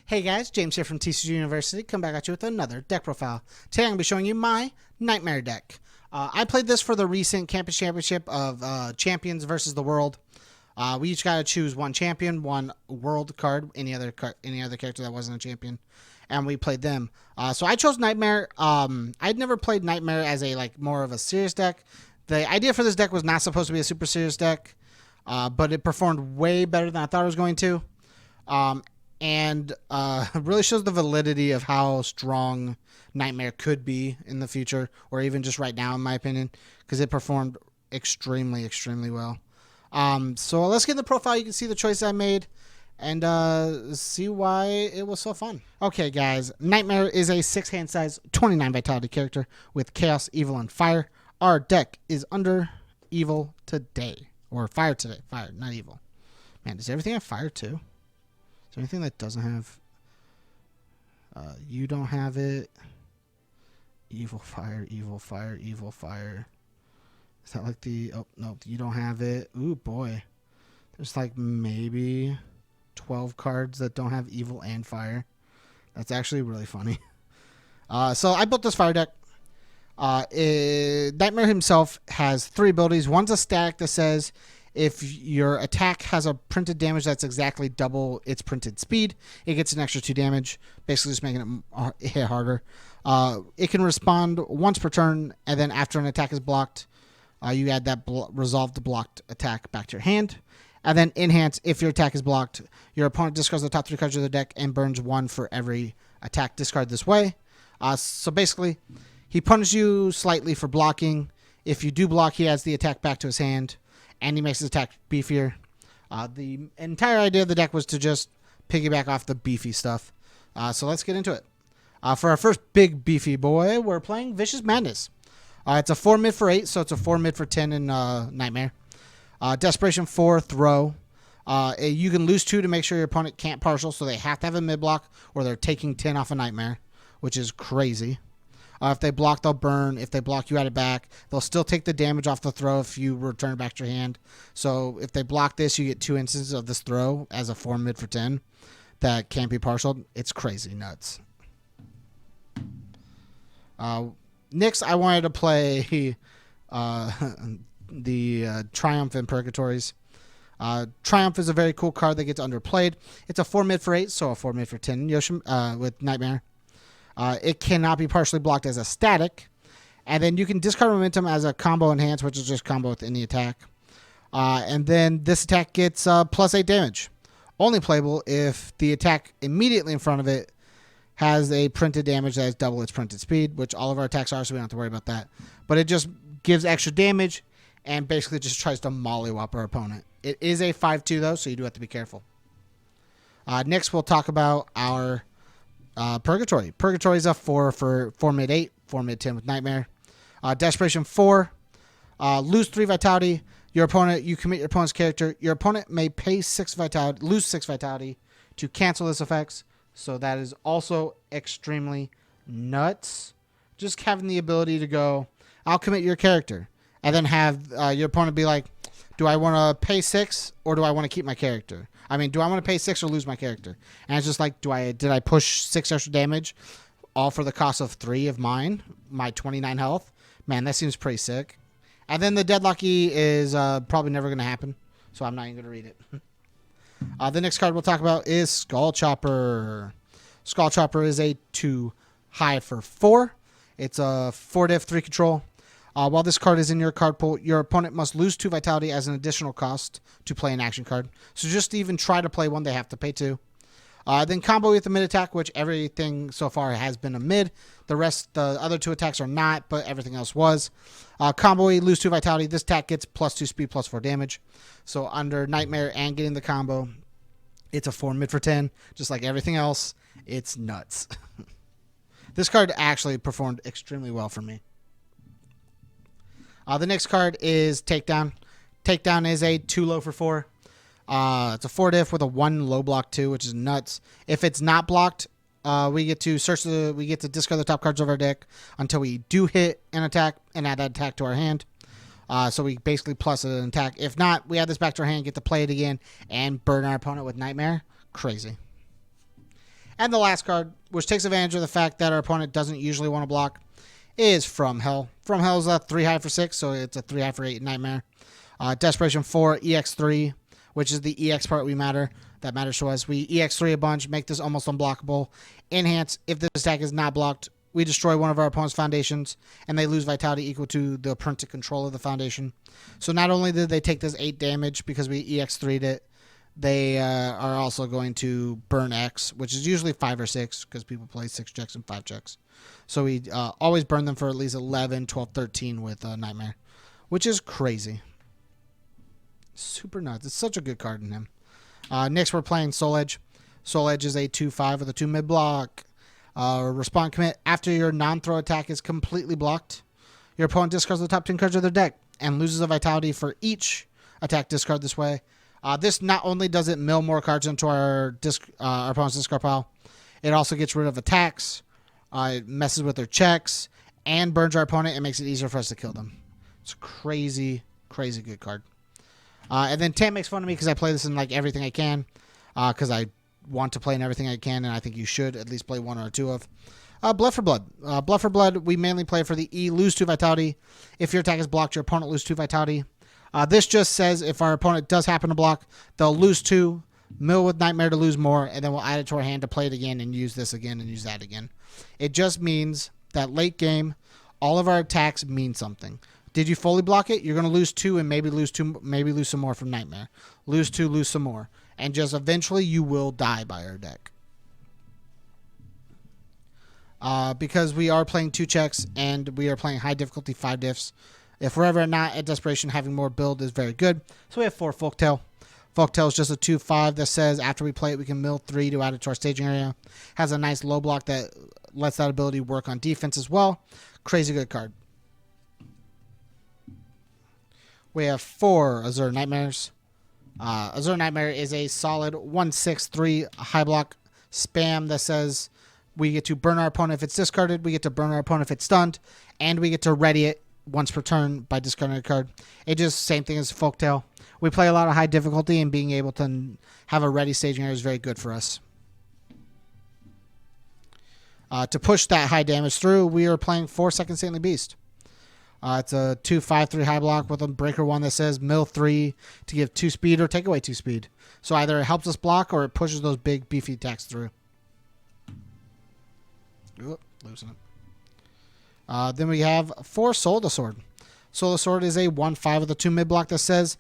Hey guys, James here from TCG University. Come back at you with another deck profile. Today I'm going to be showing you my Nightmare deck. I played this for the recent Campus Championship of Champions versus the World. We each got to choose one champion, one world card, any other character that wasn't a champion, and we played them. So I chose Nightmare. I'd never played Nightmare as a more of a serious deck. The idea for this deck was not supposed to be a super serious deck, but it performed way better than I thought it was going to. And really shows the validity of how strong Nightmare could be in the future, or even just right now, in my opinion, because it performed extremely, extremely well. So let's get in the profile. You can see the choices I made and see why it was so fun. Okay, guys, Nightmare is a 6-hand size, 29 vitality character with Chaos, Evil, and Fire. Our deck is under Evil today, or Fire today. Fire, not Evil. Man, does everything have Fire too? Is there anything that doesn't have? You don't have it. Evil Fire, Evil Fire, Evil Fire. Is that like the... Oh, no, you don't have it. Ooh, boy. There's like maybe 12 cards that don't have Evil and Fire. That's actually really funny. So I built this Fire deck. Nightmare himself has 3 abilities. One's a static that says... If your attack has a printed damage that's exactly double its printed speed, it gets an extra 2 damage, basically just making it hit harder. It can respond once per turn, and then after an attack is blocked, you add that resolved blocked attack back to your hand. And then Enhance, if your attack is blocked, your opponent discards the top 3 cards of the deck and burns 1 for every attack discard this way. So basically, he punishes you slightly for blocking. If you do block, he adds the attack back to his hand. And he makes his attack beefier. The entire idea of the deck was to just piggyback off the beefy stuff. So let's get into it. For our first big beefy boy, we're playing Vicious Madness. It's a 4 mid for 8, so it's a 4 mid for 10 in Nightmare. Desperation 4, throw. You can lose 2 to make sure your opponent can't partial, so they have to have a mid block or they're taking 10 off a Nightmare, which is crazy. If they block, they'll burn. If they block, you add it back. They'll still take the damage off the throw if you return it back to your hand. So if they block this, you get 2 instances of this throw as a 4 mid for 10 that can't be partialed. It's crazy nuts. Next, I wanted to play the Triumph and Purgatories. Triumph is a very cool card that gets underplayed. It's a 4 mid for 8, so a 4 mid for 10 with Nightmare. It cannot be partially blocked as a static. And then you can discard Momentum as a combo enhance, which is just combo with any attack. And then this attack gets plus 8 damage. Only playable if the attack immediately in front of it has a printed damage that is double its printed speed, which all of our attacks are, so we don't have to worry about that. But it just gives extra damage and basically just tries to mollywop our opponent. It is a 5/2 though, so you do have to be careful. Next, we'll talk about our... Purgatory. Purgatory is a 4 for 4 mid 8, 4 mid 10 with Nightmare. Desperation 4. Lose 3 vitality. You commit your opponent's character. Your opponent may pay 6 vitality, lose 6 vitality to cancel this effects. So that is also extremely nuts. Just having the ability to go, I'll commit your character, and then have your opponent be like, do I want to pay 6 or do I want to keep my character? I mean, do I want to pay 6 or lose my character? And it's just like, did I push 6 extra damage, all for the cost of 3 of mine, my 29 health? Man, that seems pretty sick. And then the Deadlock E is probably never going to happen, so I'm not even going to read it. The next card we'll talk about is Skull Chopper. Skull Chopper is a 2 high for 4. It's a 4 diff, 3 control. While this card is in your card pool, your opponent must lose 2 vitality as an additional cost to play an action card. So just to even try to play one, they have to pay 2. Then combo with the mid attack, which everything so far has been a mid. The other 2 attacks are not, but everything else was. Combo, lose 2 vitality. This attack gets plus 2 speed, plus 4 damage. So under Nightmare and getting the combo, it's a 4 mid for 10. Just like everything else, it's nuts. This card actually performed extremely well for me. The next card is Takedown. Takedown is a 2 low for 4. It's a 4 diff with a 1 low block 2, which is nuts. If it's not blocked, we get to discard the top cards of our deck until we do hit an attack and add that attack to our hand. So we basically plus an attack. If not, we add this back to our hand, get to play it again, and burn our opponent with Nightmare. Crazy. And the last card, which takes advantage of the fact that our opponent doesn't usually want to block, is From Hell. From Hell is a 3 high for 6, so it's a 3 high for 8 Nightmare. Desperation 4, EX3, which is the EX part that matters to us. We EX3 a bunch, make this almost unblockable. Enhance, if this attack is not blocked, we destroy one of our opponent's foundations, and they lose vitality equal to the printed control of the foundation. So not only did they take this 8 damage because we EX3'd it, they are also going to burn X, which is usually 5 or 6 because people play 6 checks and 5 checks. So we always burn them for at least 11, 12, 13 with Nightmare, which is crazy. Super nuts. It's such a good card in him. Next, we're playing Soul Edge. Soul Edge is a 2/5 with a 2 mid block. Respond commit. After your non-throw attack is completely blocked, your opponent discards the top 10 cards of their deck and loses a vitality for each attack discard this way. This not only does it mill more cards into our opponent's discard pile, it also gets rid of attacks, it messes with their checks, and burns our opponent and makes it easier for us to kill them. It's a crazy, crazy good card. And then Tam makes fun of me because I play this in like everything I can, because I want to play in everything I can, and I think you should at least play 1 or 2 of. Blood for Blood. Blood for Blood, we mainly play for the E, lose 2 vitality. If your attack is blocked, your opponent loses 2 vitality. This just says if our opponent does happen to block, they'll lose 2, mill with Nightmare to lose more, and then we'll add it to our hand to play it again and use this again and use that again. It just means that late game, all of our attacks mean something. Did you fully block it? You're going to lose 2 and maybe lose some more from Nightmare. Lose 2, lose some more. And just eventually you will die by our deck. Because we are playing 2 checks and we are playing high difficulty 5 diffs. If we're ever not at Desperation, having more build is very good. So we have 4 Folktale. Folktale is just a 2/5 that says after we play it, we can mill 3 to add it to our staging area. Has a nice low block that lets that ability work on defense as well. Crazy good card. We have 4 Azure Nightmares. Azure Nightmare is a solid 1/6/3 high block spam that says we get to burn our opponent if it's discarded, we get to burn our opponent if it's stunned, and we get to ready it once per turn by discarding a card. It just same thing as Folktale. We play a lot of high difficulty, and being able to have a ready staging area is very good for us. To push that high damage through, we are playing 4 Second Saintly Beast. It's a 2/5/3 high block with a breaker 1 that says mill 3 to give 2 speed or take away 2 speed. So either it helps us block or it pushes those big beefy attacks through. Oop, losing it. Then we have 4 Soul Sword. Soul Sword is a 1/5 with a 2 mid block that says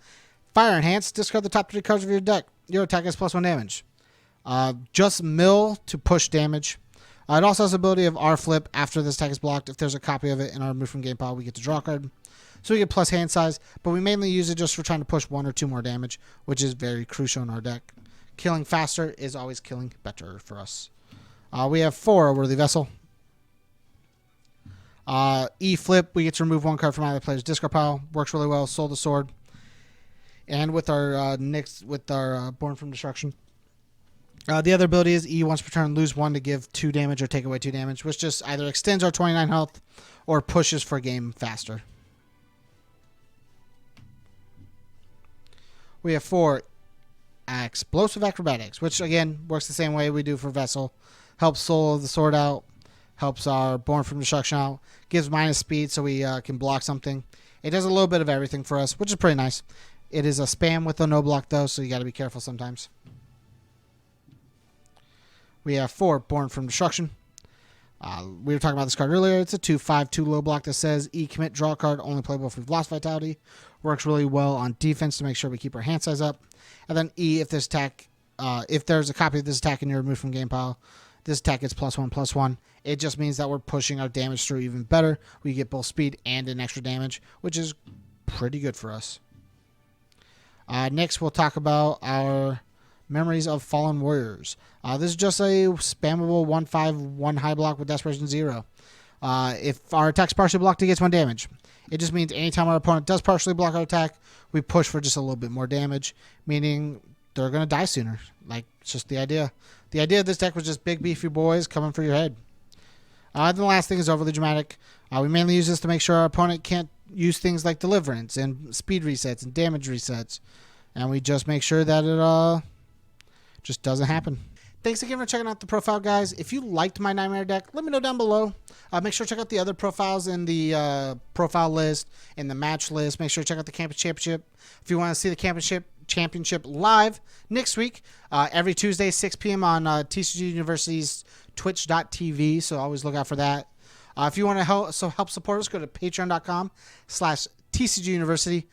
Fire Enhance, discard the top 3 cards of your deck. Your attack has +1 damage. Just mill to push damage. It also has the ability of R flip after this attack is blocked. If there's a copy of it in our remove from game pile, we get to draw a card. So we get plus hand size, but we mainly use it just for trying to push 1 or 2 more damage, which is very crucial in our deck. Killing faster is always killing better for us. We have 4 Worthy Vessel. E flip, we get to remove 1 card from either player's discard pile. Works really well. Soul the Sword. And with our Born from Destruction. The other ability is E once per turn, lose 1 to give 2 damage or take away 2 damage, which just either extends our 29 health or pushes for game faster. We have 4 Explosive Acrobatics, which again works the same way we do for Vessel. Helps Soul the Sword out, helps our Born from Destruction out, gives minus speed so we can block something. It does a little bit of everything for us, which is pretty nice. It is a spam with a no block though, so you got to be careful sometimes. We have 4 Born from Destruction. We were talking about this card earlier. It's a 2/5/2 low block that says E commit, draw a card, only playable if we've lost vitality. Works really well on defense to make sure we keep our hand size up. And then E, if this attack, if there's a copy of this attack and you're removed from game pile, this attack gets +1/+1. It just means that we're pushing our damage through even better. We get both speed and an extra damage, which is pretty good for us. Next, we'll talk about our Memories of Fallen Warriors. This is just a spammable 1/5/1 high block with Desperation 0. If our attack's partially blocked, it gets 1 damage. It just means anytime our opponent does partially block our attack, we push for just a little bit more damage, meaning they're going to die sooner. Like, it's just the idea. The idea of this deck was just big, beefy boys coming for your head. Then the last thing is Overly Dramatic. We mainly use this to make sure our opponent can't use things like Deliverance and speed resets and damage resets. And we just make sure that it just doesn't happen. thanks again for checking out the profile, guys. If you liked my Nightmare deck, let me know down below. Make sure to check out the other profiles in the profile list, in the match list. Make sure to check out the Campus Championship. If you want to see the Championship live next week, every Tuesday, 6 p.m. on TCG University's twitch.tv, so always look out for that. If you want to help support us, go to patreon.com/TCG University.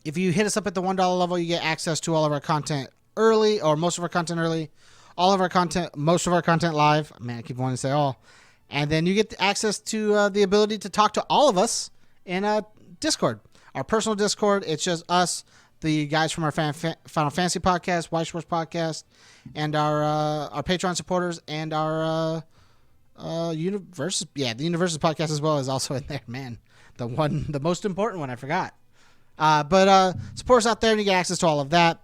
If you hit us up at the $1 level, you get access to all of our content early, or most of our content early, all of our content, most of our content live. Man, I keep wanting to say all. And then you get access to the ability to talk to all of us in Discord. Our personal Discord, it's just us, the guys from our Final Fantasy podcast, White Sports podcast, and our Patreon supporters, and our UniVersus. Yeah, the UniVersus podcast as well is also in there. Man, the most important one, I forgot. But support us out there, and you get access to all of that,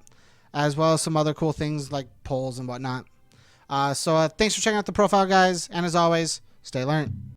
as well as some other cool things like polls and whatnot. So thanks for checking out the profile, guys. And as always, stay learned.